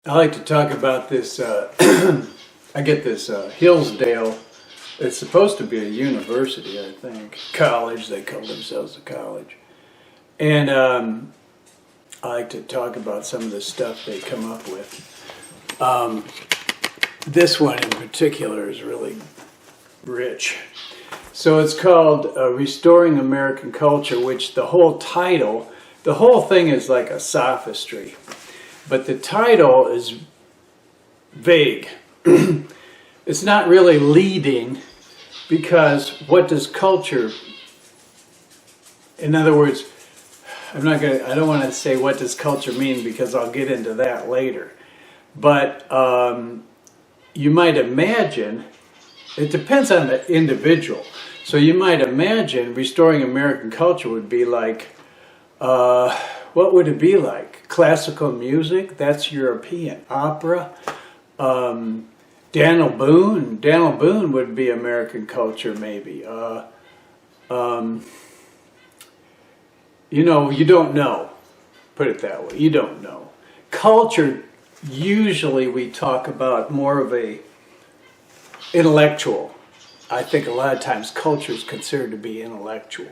I like to talk about this. I get this Hillsdale. It's supposed to be a university, I think. College, they call themselves a college. And I like to talk about some of the stuff they come up with. This one in particular is really rich. So it's called Restoring American Culture, which the whole title, the whole thing is like a sophistry. But the title is vague. It's not really leading, because what does culture, in other words, I don't want to say what does culture mean, because I'll get into that later. But you might imagine, it depends on the individual. So you might imagine restoring American culture would be like, what would it be like? Classical music, that's European. Opera, Daniel Boone would be American culture maybe. You know, you don't know. Put it that way, you don't know. Culture, usually we talk about more of a intellectual. I think a lot of times culture is considered to be intellectual.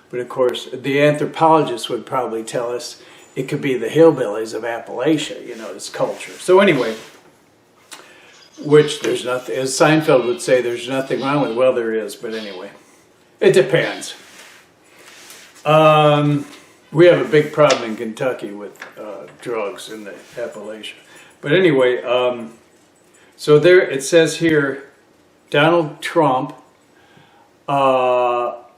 But of course, the anthropologists would probably tell us it could be the hillbillies of Appalachia, you know, it's culture. So anyway, which there's nothing, as Seinfeld would say, there's nothing wrong with, well, there is, but anyway, it depends. We have a big problem in Kentucky with drugs in the Appalachia. But anyway, so there it says here, Donald Trump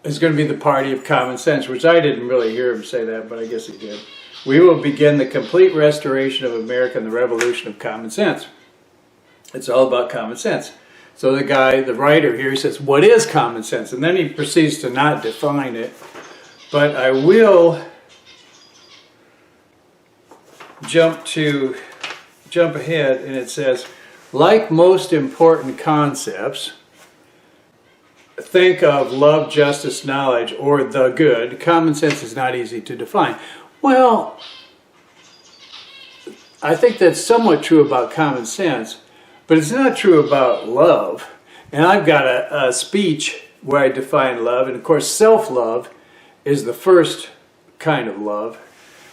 is going to be the party of common sense, which I didn't really hear him say that, but I guess he did. We will begin the complete restoration of America and the revolution of common sense. It's all about common sense. So the guy, the writer here, says, what is common sense? And then he proceeds to not define it. But I will jump ahead, and it says, like most important concepts, think of love, justice, knowledge, or the good. Common sense is not easy to define. Well, I think that's somewhat true about common sense, but it's not true about love. And I've got a speech where I define love, and of course self-love is the first kind of love.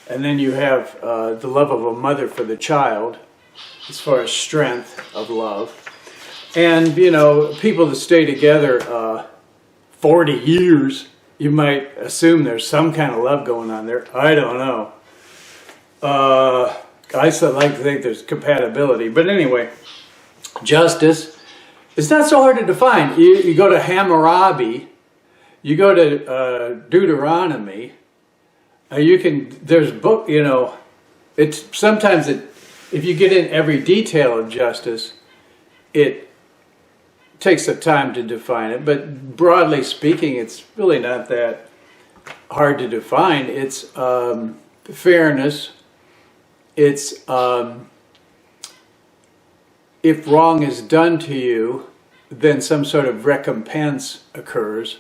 And then you have the love of a mother for the child, as far as strength of love. And, you know, people that stay together 40 years, you might assume there's some kind of love going on there. I don't know. I still like to think there's compatibility. But anyway, justice is not so hard to define. You go to Hammurabi, you go to Deuteronomy, there's book, you know, if you get in every detail of justice, it takes some time to define it, but broadly speaking, it's really not that hard to define. It's fairness. It's if wrong is done to you, then some sort of recompense occurs.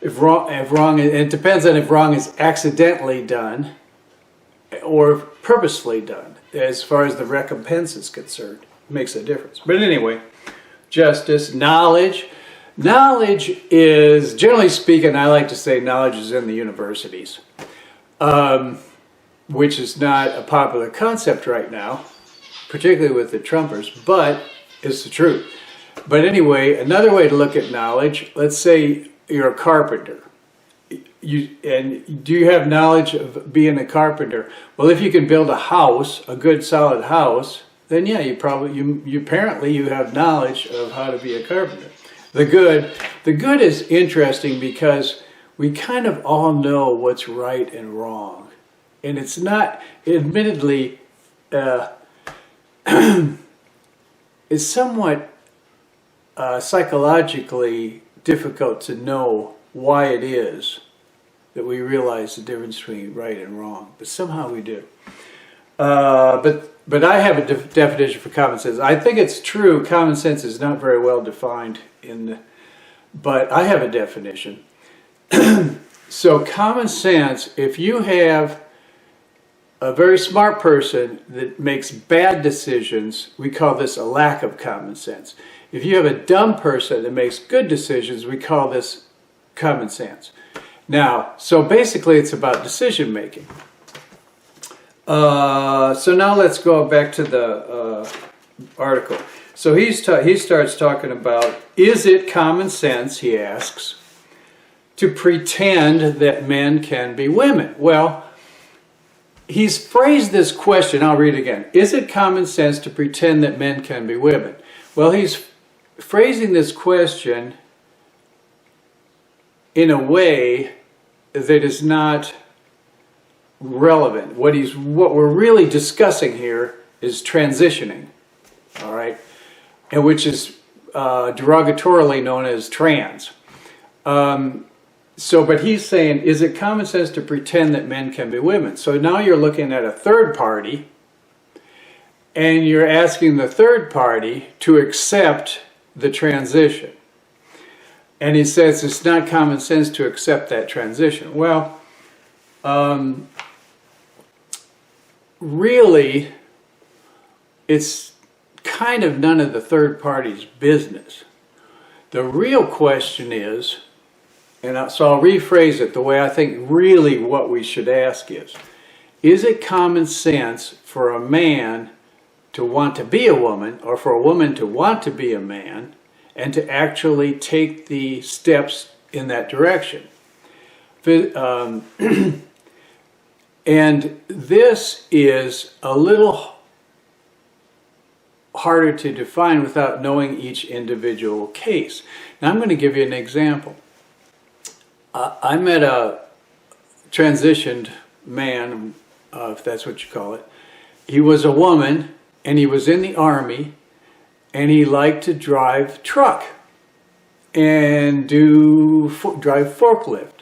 If wrong, it depends on if wrong is accidentally done or purposefully done. As far as the recompense is concerned, it makes a difference. But anyway, justice, knowledge. Knowledge is, generally speaking, I like to say knowledge is in the universities, which is not a popular concept right now, particularly with the Trumpers, but it's the truth. But anyway, another way to look at knowledge, let's say you're a carpenter. And do you have knowledge of being a carpenter? Well, if you can build a house, a good solid house, then yeah, you apparently you have knowledge of how to be a carpenter. The good is interesting because we kind of all know what's right and wrong, and it's not, admittedly, it's somewhat psychologically difficult to know why it is that we realize the difference between right and wrong, but somehow we do. But I have a definition for common sense. I think it's true, common sense is not very well defined but I have a definition. So common sense, if you have a very smart person that makes bad decisions, we call this a lack of common sense. If you have a dumb person that makes good decisions, we call this common sense. Now, so basically it's about decision making. So now let's go back to the article. So he starts talking about, is it common sense, he asks, to pretend that men can be women? Well, he's phrased this question, I'll read it again. Is it common sense to pretend that men can be women? Well, he's phrasing this question in a way that is not relevant. What we're really discussing here is transitioning, all right, and which is derogatorily known as trans. But he's saying, is it common sense to pretend that men can be women? So now you're looking at a third party, and you're asking the third party to accept the transition. And he says it's not common sense to accept that transition. Well, really, it's kind of none of the third party's business. The real question is, so I'll rephrase it the way I think really what we should ask is it common sense for a man to want to be a woman, or for a woman to want to be a man, and to actually take the steps in that direction? And this is a little harder to define without knowing each individual case. Now I'm going to give you an example. I met a transitioned man, if that's what you call it. He was a woman, and he was in the Army, and he liked to drive truck and drive forklift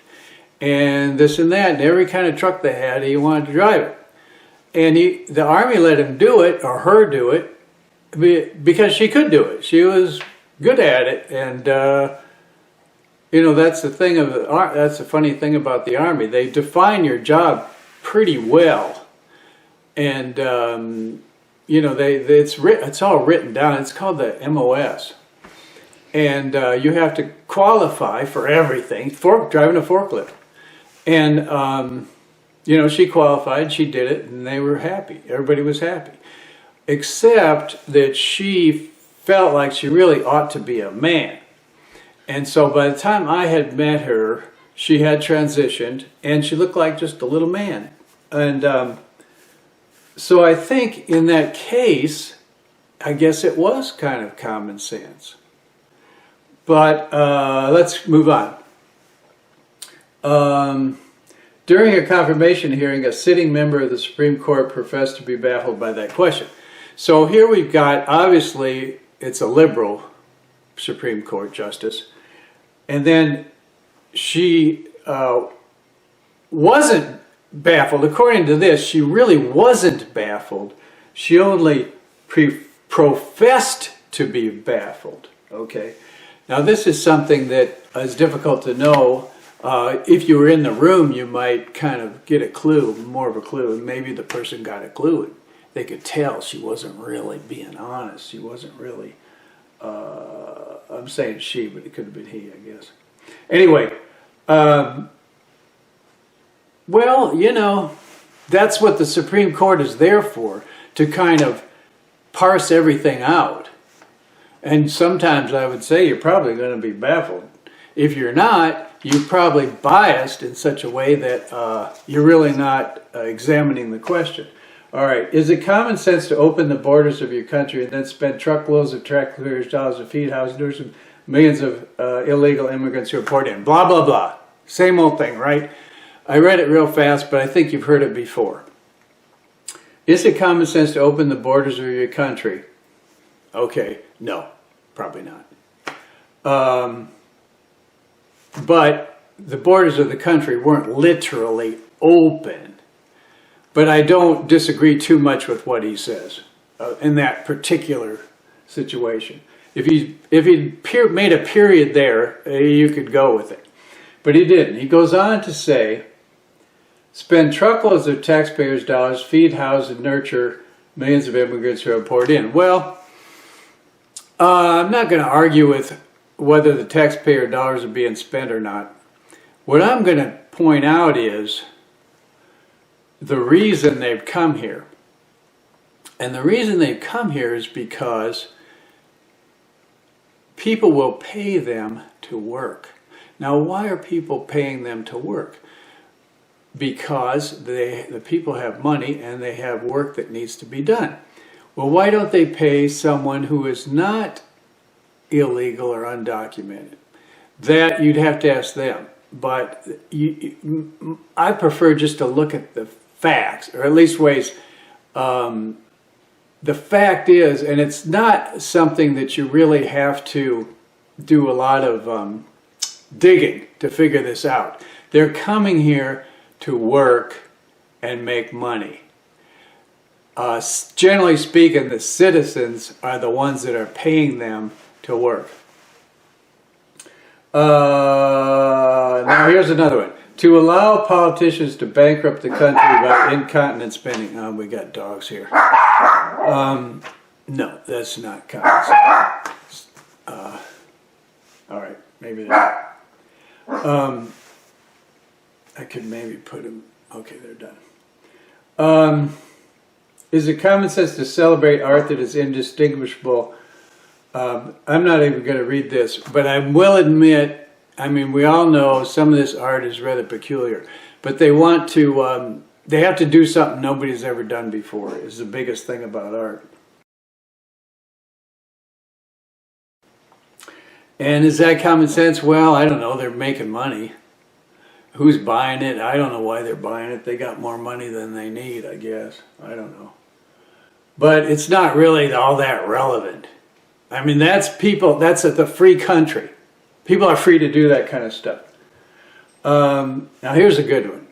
and this and that, and every kind of truck they had, he wanted to drive it. And the Army let him do it, or her do it, because she could do it. She was good at it, and that's the thing that's the funny thing about the Army. They define your job pretty well, and it's all written down. It's called the MOS, and you have to qualify for everything. Driving a forklift, and she qualified. She did it, and they were happy. Everybody was happy, except that she felt like she really ought to be a man. And so by the time I had met her, she had transitioned, and she looked like just a little man. And so I think in that case, I guess it was kind of common sense. But let's move on. During a confirmation hearing, a sitting member of the Supreme Court professed to be baffled by that question. So here we've got, obviously, it's a liberal Supreme Court justice. And then she wasn't baffled. According to this, she really wasn't baffled. She only professed to be baffled. Okay. Now this is something that is difficult to know. If you were in the room, you might kind of get a clue, more of a clue, and maybe the person got a clue. They could tell she wasn't really being honest. She wasn't really, I'm saying she, but it could have been he, I guess. Anyway, well, that's what the Supreme Court is there for, to kind of parse everything out. And sometimes I would say you're probably going to be baffled. If you're not, you're probably biased in such a way that you're really not examining the question. All right, is it common sense to open the borders of your country and then spend truckloads of taxpayers' dollars to feed houses and millions of illegal immigrants who are poured in? Blah, blah, blah. Same old thing, right? I read it real fast, but I think you've heard it before. Is it common sense to open the borders of your country? Okay, no, probably not. But the borders of the country weren't literally open. But I don't disagree too much with what he says in that particular situation. If he made a period there, you could go with it. But he didn't. He goes on to say, spend truckloads of taxpayers' dollars, feed, house, and nurture millions of immigrants who have poured in. Well, I'm not going to argue with whether the taxpayer dollars are being spent or not. What I'm going to point out is the reason they've come here. And the reason they've come here is because people will pay them to work. Now, why are people paying them to work? Because the people have money and they have work that needs to be done. Well, why don't they pay someone who is not illegal or undocumented? That you'd have to ask them. But I prefer just to look at the facts, or at least ways. The fact is, and it's not something that you really have to do a lot of digging to figure this out. They're coming here to work and make money. Generally speaking, the citizens are the ones that are paying them to work. Now here's another one. To allow politicians to bankrupt the country by incontinent spending. Oh, we got dogs here. No, that's not kind. All right, maybe that. I could maybe put them. Okay, they're done. Is it common sense to celebrate art that is indistinguishable? I'm not even going to read this, but I will admit, I mean, we all know some of this art is rather peculiar, but they want to, they have to do something nobody's ever done before, is the biggest thing about art. And is that common sense? Well, I don't know, they're making money. Who's buying it? I don't know why they're buying it. They got more money than they need, I guess. I don't know. But it's not really all that relevant. I mean, that's people, that's the free country. People are free to do that kind of stuff. Now here's a good one.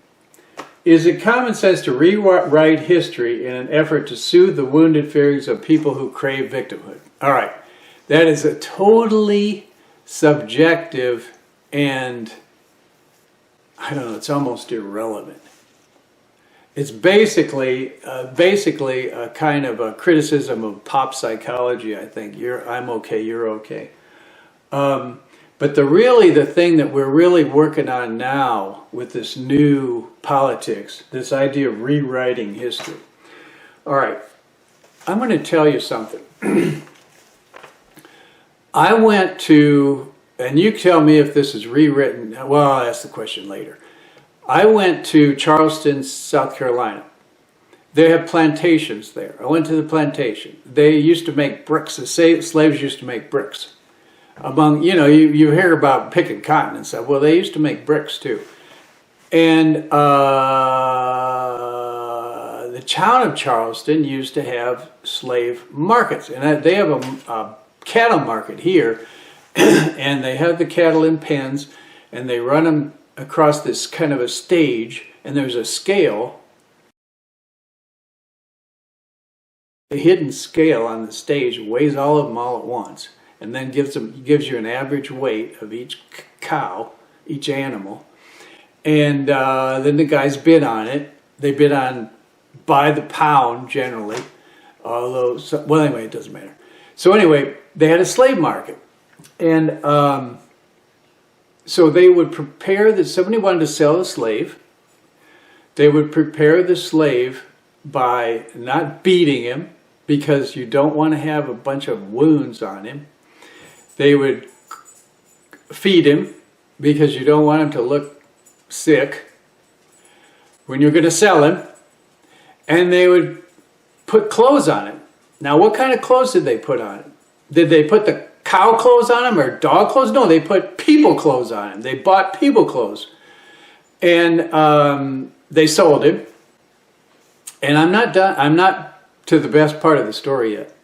Is it common sense to rewrite history in an effort to soothe the wounded feelings of people who crave victimhood? All right. That is a totally subjective and, I don't know, it's almost irrelevant. It's basically a kind of a criticism of pop psychology, I think. I'm okay, you're okay. But the thing that we're really working on now with this new politics, this idea of rewriting history. All right, I'm going to tell you something. I went to, and you tell me if this is rewritten, well, I'll ask the question later. I went to Charleston, South Carolina. They have plantations there. I went to the plantation. They used to make bricks. The slaves used to make bricks. Among, you know, you hear about picking cotton and stuff. Well, they used to make bricks too. And the town of Charleston used to have slave markets. And they have a cattle market here. And they have the cattle in pens. And they run them across this kind of a stage. And there's a scale. A hidden scale on the stage weighs all of them all at once. And then gives you an average weight of each cow, each animal. And then the guys bid on it. They bid on by the pound generally. Although, well, anyway, it doesn't matter. So anyway, they had a slave market. And so they would prepare that somebody wanted to sell a slave. They would prepare the slave by not beating him, because you don't want to have a bunch of wounds on him. They would feed him, because you don't want him to look sick when you're going to sell him. And they would put clothes on him. Now, what kind of clothes did they put on him? Did they put the cow clothes on him or dog clothes? No, they put people clothes on him. They bought people clothes. And they sold him. And I'm not done. I'm not to the best part of the story yet.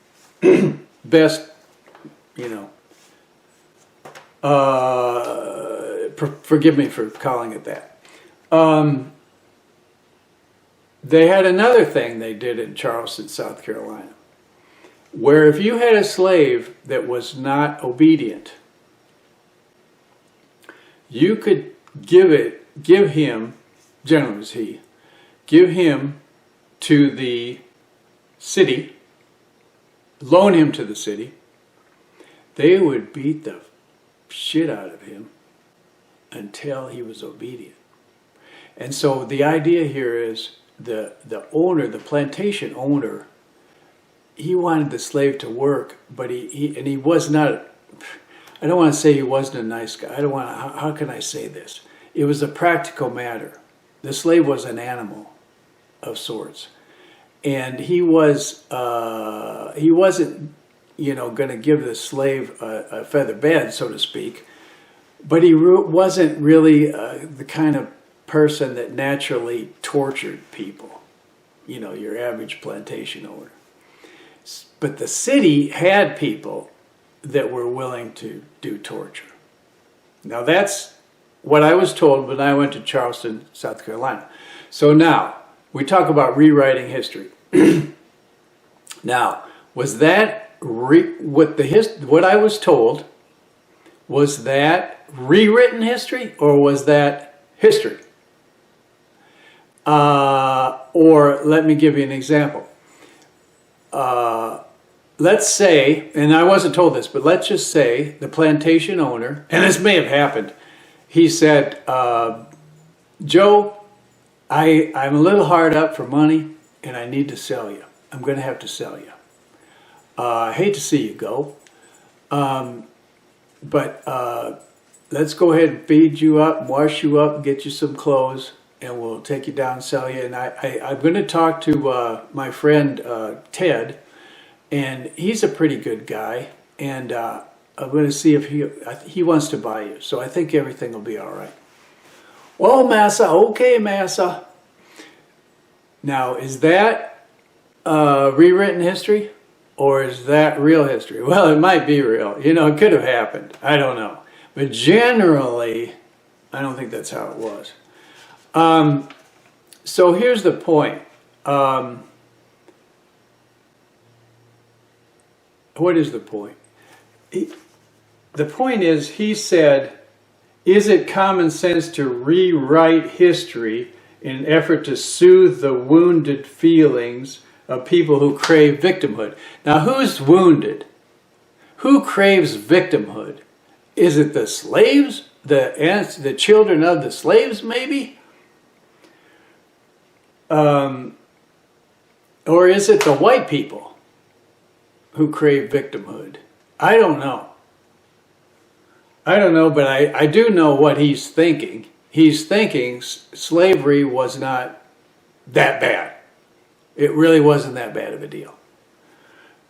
Best, you know. Forgive me for calling it that. They had another thing they did in Charleston, South Carolina, where if you had a slave that was not obedient, you could give him, generally it was he, give him to the city, loan him to the city, they would beat the shit out of him until he was obedient. And so the idea here is the owner, the plantation owner, he wanted the slave to work, but he was not, I don't want to say he wasn't a nice guy. I don't want to, how can I say this? It was a practical matter. The slave was an animal of sorts. And he wasn't, going to give the slave a feather bed, so to speak. But he wasn't really the kind of person that naturally tortured people. Your average plantation owner. But the city had people that were willing to do torture. Now that's what I was told when I went to Charleston, South Carolina. So now, we talk about rewriting history. Now, was that what I was told, was that rewritten history or was that history? Or let me give you an example. Let's say, and I wasn't told this, but let's just say the plantation owner, and this may have happened, he said, Joe, I'm a little hard up for money and I need to sell you. I'm going to have to sell you. I hate to see you go, but let's go ahead and feed you up, wash you up, get you some clothes, and we'll take you down and sell you. And I'm going to talk to my friend Ted, and he's a pretty good guy, and I'm going to see if he wants to buy you. So I think everything will be all right. Well, massa, okay, massa. Now, is that rewritten history or is that real history? Well, it might be real. It could have happened. I don't know. But generally, I don't think that's how it was. So here's the point. What is the point? The point is, he said, is it common sense to rewrite history in an effort to soothe the wounded feelings of people who crave victimhood? Now, who's wounded? Who craves victimhood? Is it the slaves? The children of the slaves, maybe? Or is it the white people who crave victimhood? I don't know. But I do know what he's thinking. He's thinking slavery was not that bad. It really wasn't that bad of a deal.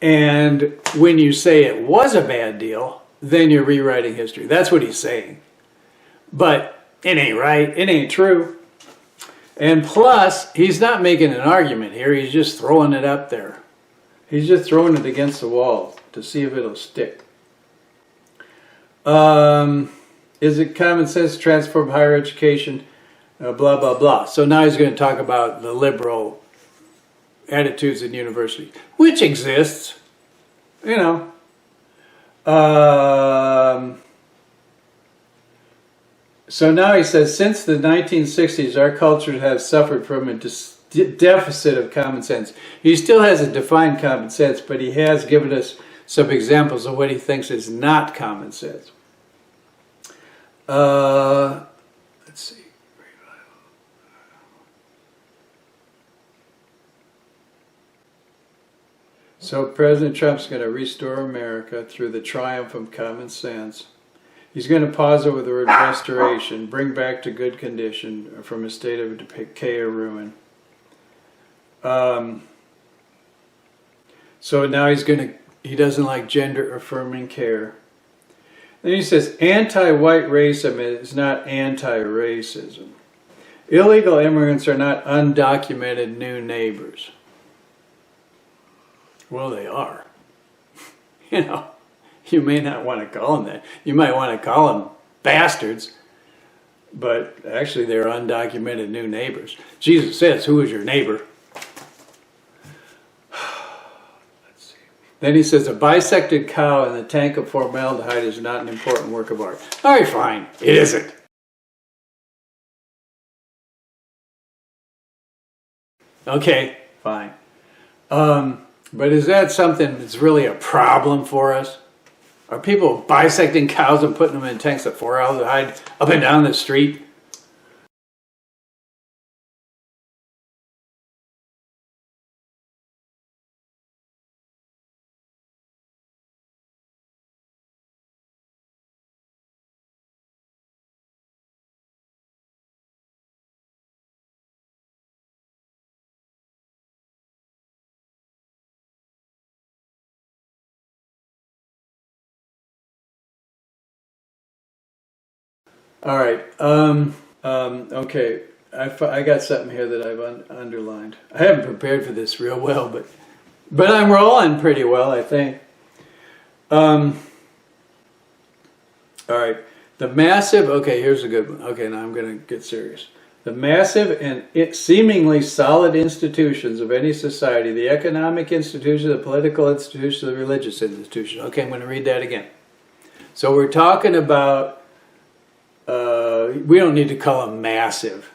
And when you say it was a bad deal, then you're rewriting history. That's what he's saying. But it ain't right. It ain't true. And plus, he's not making an argument here. He's just throwing it up there. He's just throwing it against the wall to see if it'll stick. Is it common sense to transform higher education? Blah, blah, blah. So now he's going to talk about the liberal attitudes in university, which exists, So now he says, since the 1960s, our culture has suffered from a deficit of common sense. He still hasn't defined common sense, but he has given us some examples of what he thinks is not common sense. Let's see. So President Trump's going to restore America through the triumph of common sense. He's going to pause it with the word restoration, bring back to good condition from a state of decay or ruin. So now he doesn't like gender affirming care. Then he says, anti-white racism is not anti-racism. Illegal immigrants are not undocumented new neighbors. Well, they are. You may not want to call them that. You might want to call them bastards, but actually they're undocumented new neighbors. Jesus says, who is your neighbor? Let's see. Then he says, a bisected cow in the tank of formaldehyde is not an important work of art. All right, fine. It isn't. Okay, fine. But is that something that's really a problem for us? Are people bisecting cows and putting them in tanks at 4 hours to hide up and down the street? All right. Okay. I got something here that I've underlined. I haven't prepared for this real well, but I'm rolling pretty well, I think. All right. The massive. Okay, here's a good one. Okay, now I'm going to get serious. The massive and seemingly solid institutions of any society, the economic institutions, the political institutions, the religious institutions. Okay, I'm going to read that again. So we're talking about. We don't need to call them massive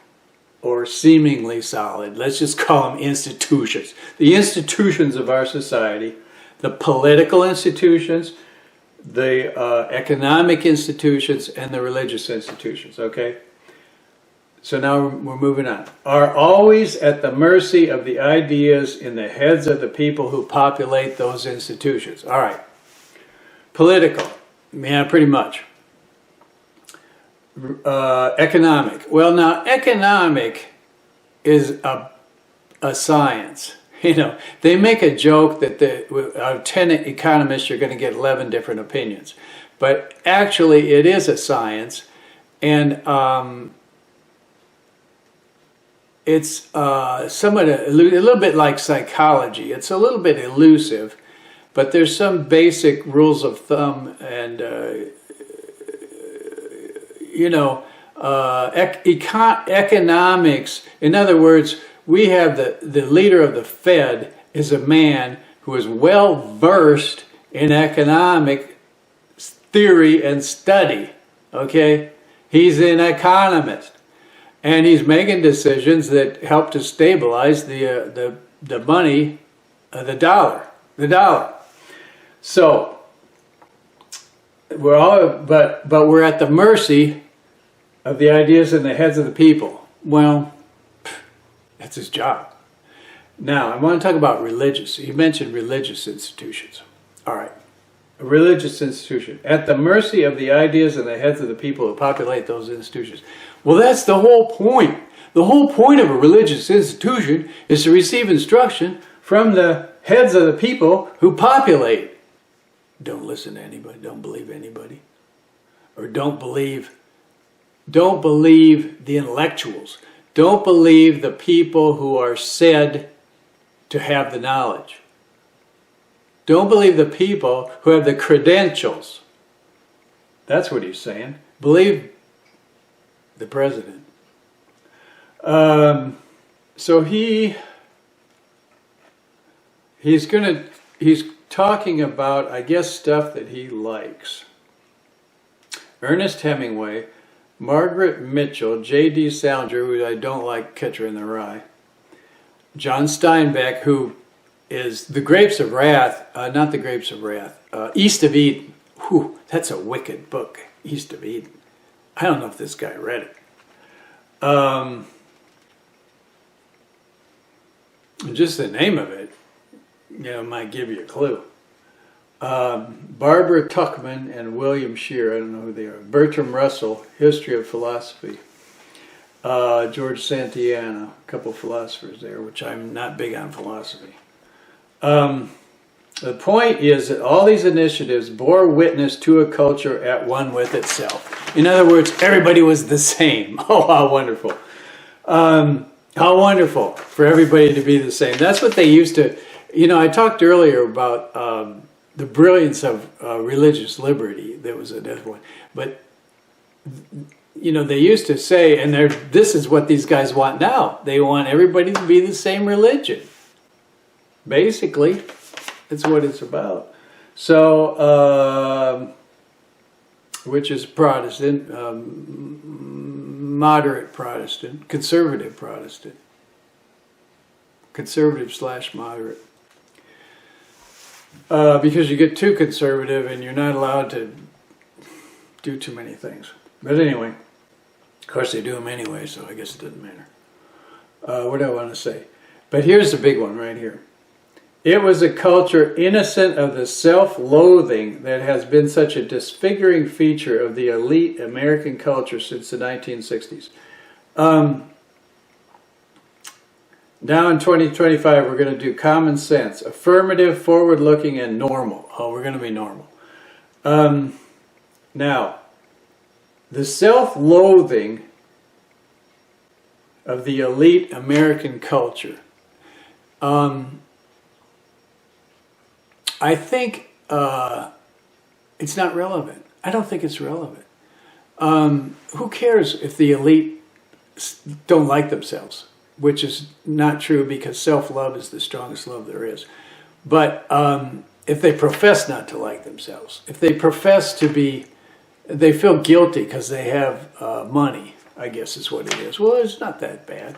or seemingly solid. Let's just call them institutions. The institutions of our society, the political institutions, the economic institutions, and the religious institutions, okay? So now we're moving on. Are always at the mercy of the ideas in the heads of the people who populate those institutions. All right. Political. Yeah, pretty much. Economic. Well, now, economic is a science. You know, they make a joke that out of 10 economists, you're going to get 11 different opinions. But actually, it is a science. And it's somewhat a little bit like psychology. It's a little bit elusive, but there's some basic rules of thumb and economics. In other words, we have the leader of the Fed is a man who is well versed in economic theory and study. Okay, he's an economist, and he's making decisions that help to stabilize the money, the dollar. So we're all, but we're at the mercy of the ideas in the heads of the people. Well, that's his job. Now, I want to talk about religious. You mentioned religious institutions. All right. A religious institution. At the mercy of the ideas in the heads of the people who populate those institutions. Well, that's the whole point. The whole point of a religious institution is to receive instruction from the heads of the people who populate. Don't listen to anybody. Don't believe anybody. Or don't believe the intellectuals. Don't believe the people who are said to have the knowledge. Don't believe the people who have the credentials. That's what he's saying. Believe the president. So he's talking about, I guess, stuff that he likes. Ernest Hemingway, Margaret Mitchell, J.D. Salinger, who I don't like, Catcher in the Rye, John Steinbeck, who is The Grapes of Wrath, not The Grapes of Wrath, East of Eden. Whew, that's a wicked book, East of Eden. I don't know if this guy read it. Just the name of it, might give you a clue. Barbara Tuchman and William Shear, I don't know who they are. Bertrand Russell, History of Philosophy. George Santayana, a couple of philosophers there, which I'm not big on philosophy. The point is that all these initiatives bore witness to a culture at one with itself. In other words, everybody was the same. Oh, how wonderful. How wonderful for everybody to be the same. That's what they used to, I talked earlier about the brilliance of religious liberty. There was another one. But, they used to say, and this is what these guys want now. They want everybody to be the same religion. Basically, that's what it's about. So, which is Protestant, moderate Protestant, conservative Protestant. conservative / moderate. Because you get too conservative and you're not allowed to do too many things. But anyway, of course they do them anyway, so I guess it doesn't matter. What do I want to say? But here's the big one right here. It was a culture innocent of the self-loathing that has been such a disfiguring feature of the elite American culture since the 1960s. Now in 2025, we're going to do common sense, affirmative, forward-looking, and normal. Oh, we're going to be normal. Now, the self-loathing of the elite American culture. I think it's not relevant. I don't think it's relevant. Who cares if the elite don't like themselves? Which is not true because self-love is the strongest love there is. But if they profess not to like themselves, if they profess to be, they feel guilty because they have money, I guess is what it is. Well, it's not that bad.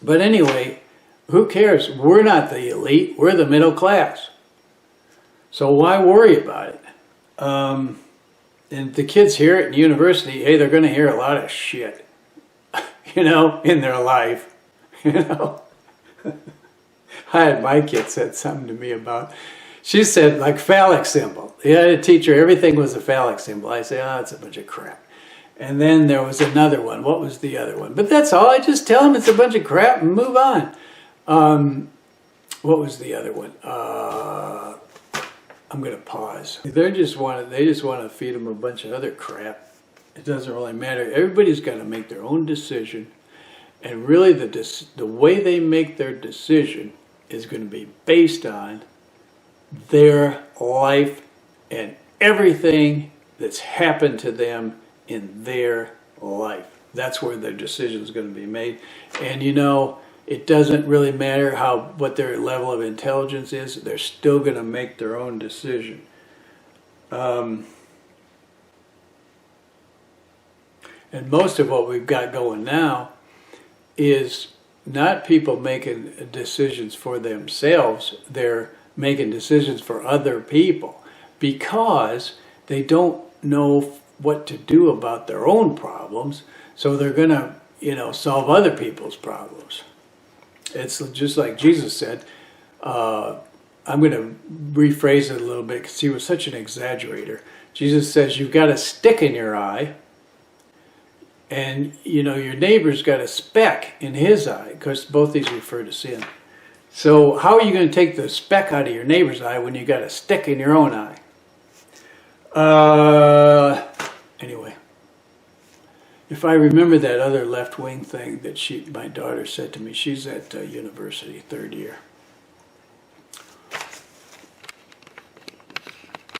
But anyway, who cares? We're not the elite. We're the middle class. So why worry about it? And the kids here at university, hey, they're going to hear a lot of shit, you know, in their life. You know, I had my kid said something to me about, she said like phallic symbol. You had a teacher, everything was a phallic symbol. I say, oh, it's a bunch of crap. And then there was another one. What was the other one? But that's all. I just tell them it's a bunch of crap and move on. What was the other one? I'm going to pause. They just want to feed them a bunch of other crap. It doesn't really matter. Everybody's got to make their own decision. And really the way they make their decision is going to be based on their life and everything that's happened to them in their life. That's where their decision is going to be made. And you know, it doesn't really matter what their level of intelligence is. They're still going to make their own decision. And most of what we've got going now is not people making decisions for themselves. They're making decisions for other people because they don't know what to do about their own problems. So they're going to, you know, solve other people's problems. It's just like Jesus said. I'm going to rephrase it a little bit because he was such an exaggerator. Jesus says, you've got a stick in your eye, and you know your neighbor's got a speck in his eye, because both these refer to sin. So how are you going to take the speck out of your neighbor's eye when you got a stick in your own eye? Anyway, if I remember that other left-wing thing that my daughter said to me, she's at university, 3rd year.